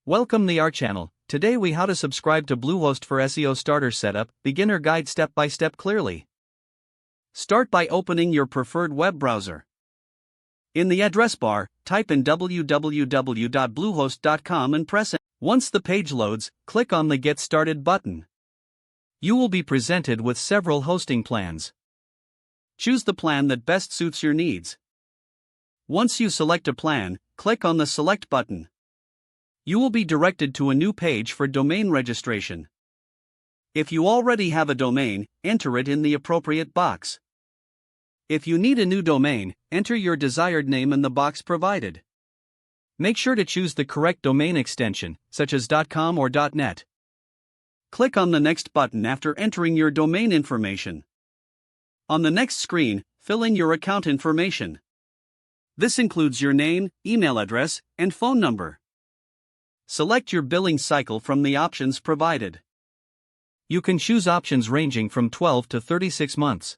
Welcome to our channel. Today we how to subscribe to Bluehost for SEO starter setup, beginner guide step by step clearly. Start by opening your preferred web browser. In the address bar, type in www.bluehost.com and press Enter. Once the page loads, click on the Get Started button. You will be presented with several hosting plans. Choose the plan that best suits your needs. Once you select a plan, click on the Select button. You will be directed to a new page for domain registration. If you already have a domain, enter it in the appropriate box. If you need a new domain, enter your desired name in the box provided. Make sure to choose the correct domain extension, such as .com or .net. Click on the Next button after entering your domain information. On the next screen, fill in your account information. This includes your name, email address, and phone number. Select your billing cycle from the options provided. You can choose options ranging from 12 to 36 months.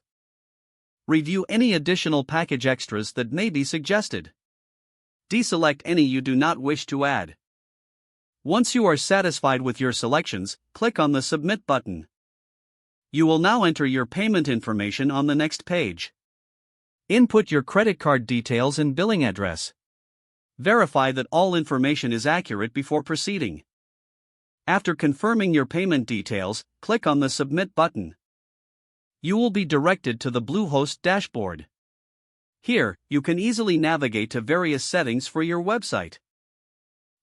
Review any additional package extras that may be suggested. Deselect any you do not wish to add. Once you are satisfied with your selections, click on the Submit button. You will now enter your payment information on the next page. Input your credit card details and billing address. Verify that all information is accurate before proceeding. After confirming your payment details, click on the Submit button. You will be directed to the Bluehost dashboard. Here, you can easily navigate to various settings for your website.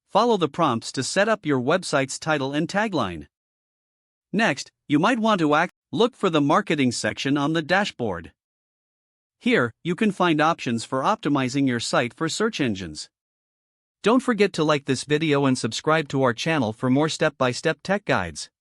Follow the prompts to set up your website's title and tagline. Next, you might want to look for the marketing section on the dashboard. Here, you can find options for optimizing your site for search engines. Don't forget to like this video and subscribe to our channel for more step-by-step tech guides.